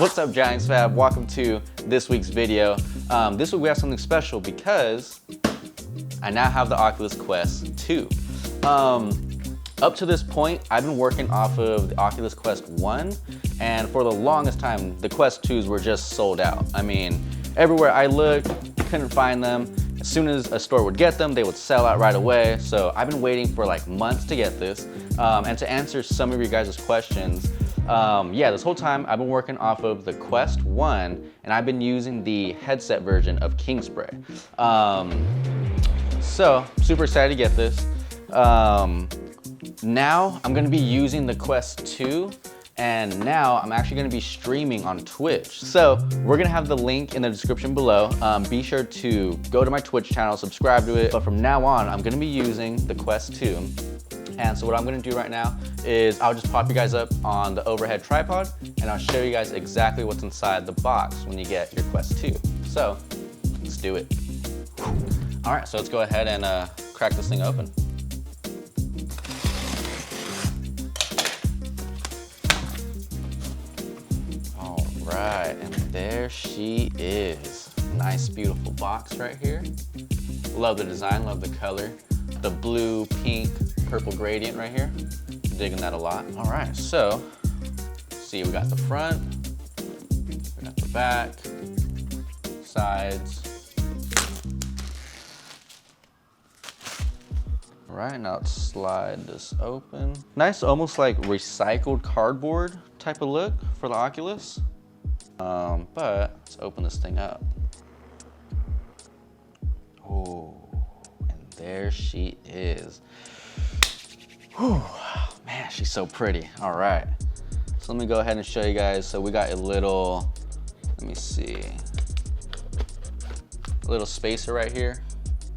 What's up, Giants Fab? Welcome to this week's video. This week we have something special because I now have the Oculus Quest 2. Up to this point, I've been working off of the Oculus Quest 1, and for the longest time, the Quest 2s were just sold out. I mean, everywhere I looked, couldn't find them. As soon as a store would get them, they would sell out right away. So I've been waiting for like months to get this. And to answer some of you guys' questions, yeah, this whole time I've been working off of the Quest 1, and I've been using the headset version of King Spray. So super excited to get this. Now I'm gonna be using the Quest 2, and now I'm actually gonna be streaming on Twitch. So we're gonna have the link in the description below. Be sure to go to my Twitch channel, subscribe to it. But from now on, I'm gonna be using the Quest 2. And so what I'm gonna do right now is I'll just pop you guys up on the overhead tripod, and I'll show you guys exactly what's inside the box when you get your Quest 2. So let's do it. All right, so let's go ahead and crack this thing open. All right, and there she is. Nice, beautiful box right here. Love the design, love the color. The blue, pink, purple gradient right here. Digging that a lot. All right, so see, we got the front, we got the back, sides. All right, now let's slide this open. Nice, almost like recycled cardboard type of look for the Oculus. But let's open this thing up. Oh, and there she is. Whew, man, she's so pretty. All right, so let me go ahead and show you guys. So we got a little, let me see, a little spacer right here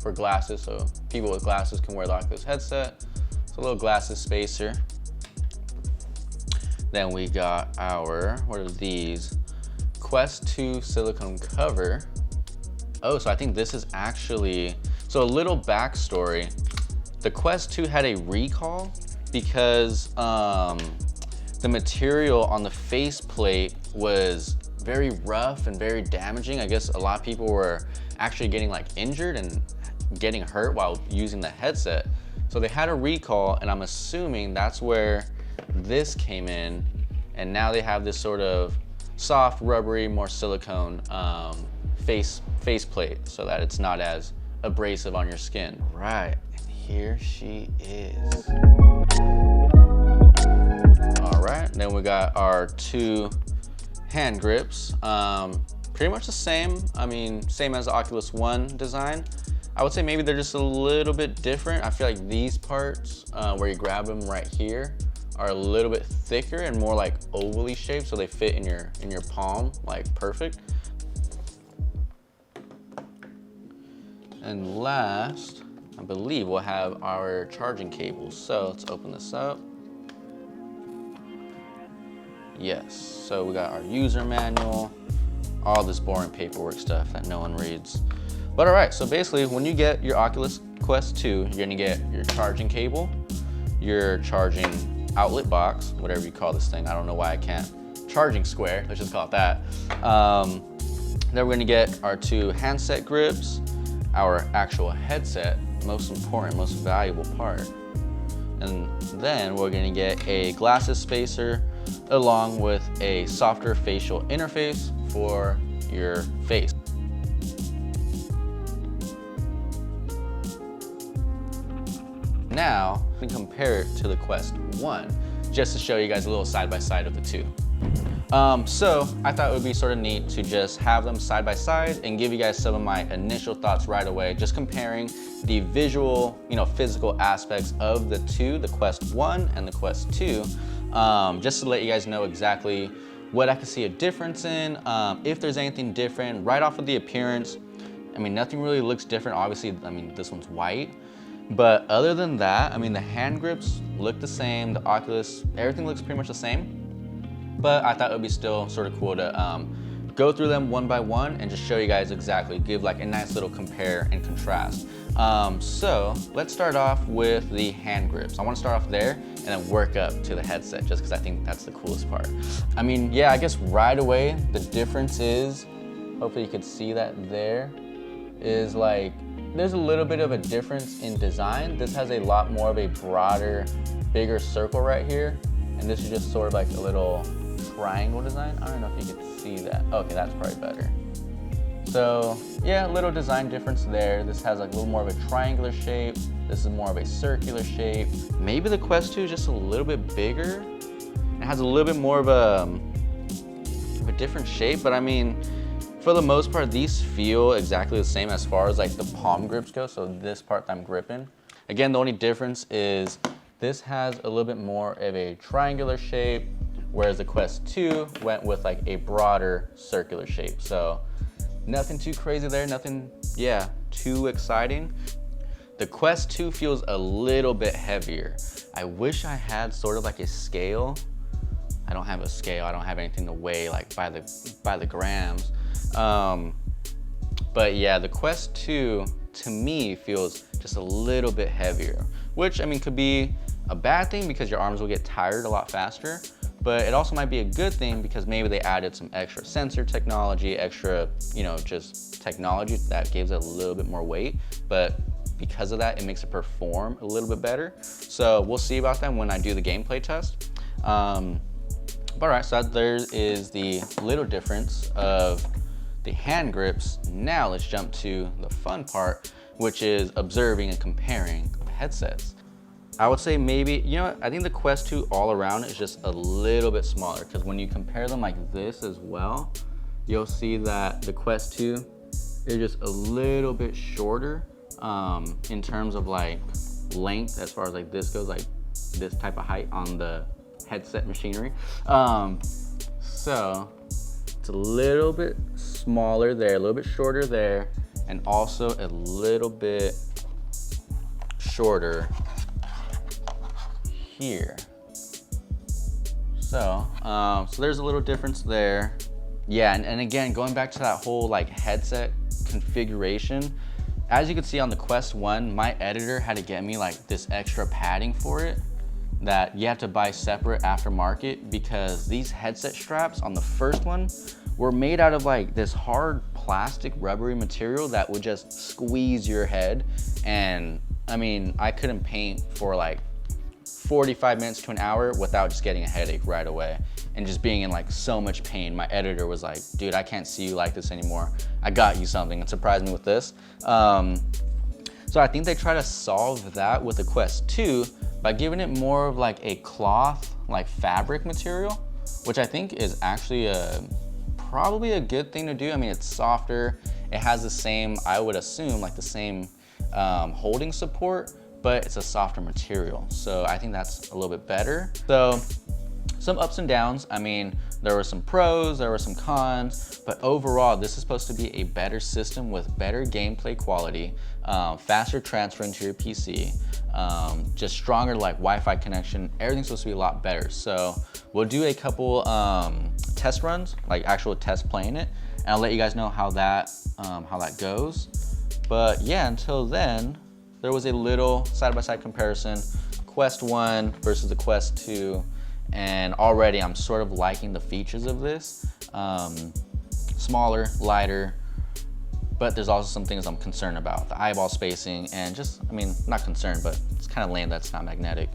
for glasses, so people with glasses can wear the Oculus headset. It's a little glasses spacer. Then we got our, what are these? Quest 2 silicone cover. Oh, so I think this is actually, so a little backstory. The Quest 2 had a recall because the material on the faceplate was very rough and very damaging. I guess a lot of people were actually getting like injured and getting hurt while using the headset. So they had a recall, and I'm assuming that's where this came in. And now they have this sort of soft, rubbery, more silicone faceplate so that it's not as abrasive on your skin. Right. Here she is. All right, then we got our two hand grips. Pretty much the same. I mean, same as the Oculus 1 design. I would say maybe they're just a little bit different. I feel like these parts where you grab them right here are a little bit thicker and more like ovally shaped, so they fit in your palm like perfect. And last, I believe we'll have our charging cables. So let's open this up. Yes, so we got our user manual, all this boring paperwork stuff that no one reads. But all right, so basically when you get your Oculus Quest 2, you're gonna get your charging cable, your charging outlet box, whatever you call this thing. I don't know why I can't. Charging square, let's just call it that. Then we're gonna get our two handset grips, our actual headset, most important, most valuable part. And then we're gonna get a glasses spacer along with a softer facial interface for your face. Now, we can compare it to the Quest 1, just to show you guys a little side by side of the two. So I thought it would be sort of neat to just have them side by side and give you guys some of my initial thoughts right away, just comparing the visual, physical aspects of the two, the Quest 1 and the Quest 2, just to let you guys know exactly what I can see a difference in, if there's anything different right off of the appearance. I mean, nothing really looks different. Obviously, I mean, this one's white. But other than that, I mean, the hand grips look the same, the Oculus, everything looks pretty much the same. But I thought it would be still sort of cool to go through them one by one and just show you guys exactly, give like a nice little compare and contrast. So let's start off with the hand grips. I want to start off there and then work up to the headset, just because I think that's the coolest part. I mean, yeah, I guess right away the difference is, hopefully you could see that there, is like there's a little bit of a difference in design. This has a lot more of a broader, bigger circle right here, and this is just sort of like a little triangle design. I don't know if you can see that. Okay, that's probably better. So yeah, a little design difference there. This has like a little more of a triangular shape. This is more of a circular shape. Maybe the Quest 2 is just a little bit bigger. It has a little bit more of a different shape, but I mean, for the most part, these feel exactly the same as far as like the palm grips go. So this part that I'm gripping. Again, the only difference is this has a little bit more of a triangular shape, whereas the Quest 2 went with like a broader circular shape. So nothing too crazy there, nothing, yeah, too exciting. The Quest 2 feels a little bit heavier. I wish I had sort of like a scale. I don't have a scale, I don't have anything to weigh like by the grams. But yeah, the Quest 2 to me feels just a little bit heavier, which I mean could be a bad thing because your arms will get tired a lot faster, but it also might be a good thing because maybe they added some extra sensor technology, extra, you know, just technology that gives it a little bit more weight, but because of that, it makes it perform a little bit better. So we'll see about that when I do the gameplay test. But all right, so there is the little difference of the hand grips. Now let's jump to the fun part, which is observing and comparing the headsets. I would say maybe, you know what, I think the Quest 2 all around is just a little bit smaller, because when you compare them like this as well, you'll see that the Quest 2 is just a little bit shorter in terms of like length, as far as like this goes, like this type of height on the headset machinery. So it's a little bit smaller there, a little bit shorter there, and also a little bit shorter here. So there's a little difference there. Yeah, and again, going back to that whole like headset configuration, as you can see on the Quest 1, my editor had to get me like this extra padding for it that you have to buy separate aftermarket, because these headset straps on the first one were made out of like this hard plastic rubbery material that would just squeeze your head. And I mean, I couldn't paint for like 45 minutes to an hour without just getting a headache right away and just being in like so much pain. My editor was like, dude, I can't see you like this anymore. I got you something, and surprised me with this. So I think they try to solve that with the Quest 2 by giving it more of like a cloth, like fabric material, which I think is actually probably a good thing to do. I mean, it's softer. It has the same, I would assume, like the same holding support, but it's a softer material. So I think that's a little bit better. So some ups and downs. I mean, there were some pros, there were some cons, but overall, this is supposed to be a better system with better gameplay quality, faster transfer into your PC, just stronger like Wi-Fi connection. Everything's supposed to be a lot better. So we'll do a couple test runs, like actual test playing it, and I'll let you guys know how that goes. But yeah, until then, there was a little side-by-side comparison, Quest 1 versus the Quest 2. And already I'm sort of liking the features of this. Smaller, lighter, but there's also some things I'm concerned about. The eyeball spacing and just, I mean, not concerned, but it's kind of lame that it's not magnetic.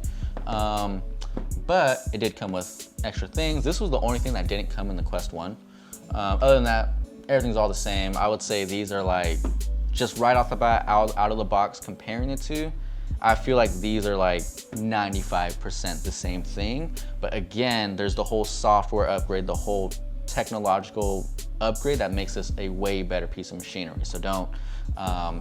But it did come with extra things. This was the only thing that didn't come in the Quest 1. Other than that, everything's all the same. I would say these are like, just right off the bat, out of the box, comparing the two, I feel like these are like 95% the same thing. But again, there's the whole software upgrade, the whole technological upgrade that makes this a way better piece of machinery. So don't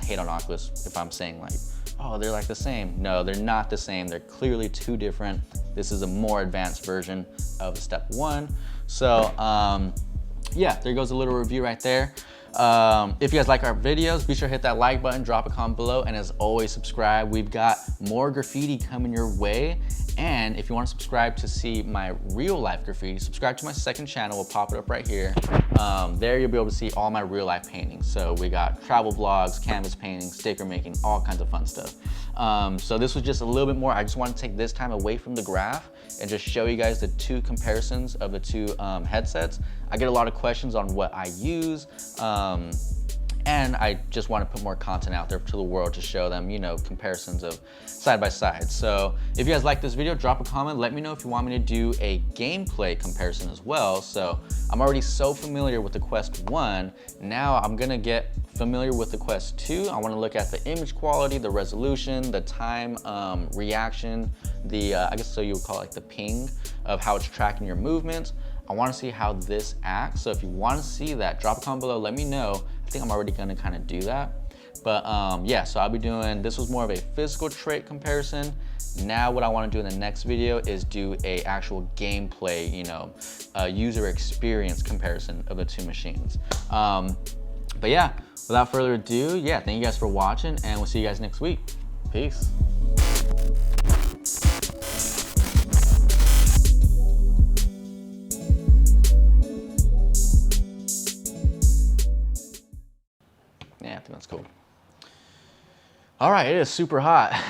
hate on Oculus if I'm saying like, oh, they're like the same. No, they're not the same. They're clearly two different. This is a more advanced version of the Step 1. So yeah, there goes a little review right there. If you guys like our videos, be sure to hit that like button, drop a comment below, and as always, subscribe. We've got more graffiti coming your way. And if you want to subscribe to see my real life graffiti, subscribe to my second channel. We'll pop it up right here. There you'll be able to see all my real life paintings. So we got travel vlogs, canvas paintings, sticker making, all kinds of fun stuff. So this was just a little bit more. I just want to take this time away from the graph and just show you guys the two comparisons of the two headsets. I get a lot of questions on what I use. And I just want to put more content out there to the world to show them, you know, comparisons of side by side. So if you guys like this video, drop a comment. Let me know if you want me to do a gameplay comparison as well. So I'm already so familiar with the Quest 1. Now I'm gonna get familiar with the Quest 2. I want to look at the image quality, the resolution, the time reaction, the I guess so you would call it like the ping of how it's tracking your movements. I want to see how this acts. So if you want to see that, drop a comment below, let me know. I think I'm already gonna kind of do that. But yeah, so I'll be doing, this was more of a physical trait comparison. Now what I want to do in the next video is do a actual gameplay, you know, user experience comparison of the two machines. But yeah, without further ado, yeah, thank you guys for watching, and we'll see you guys next week. Peace. Yeah, I think that's cool. All right, it is super hot.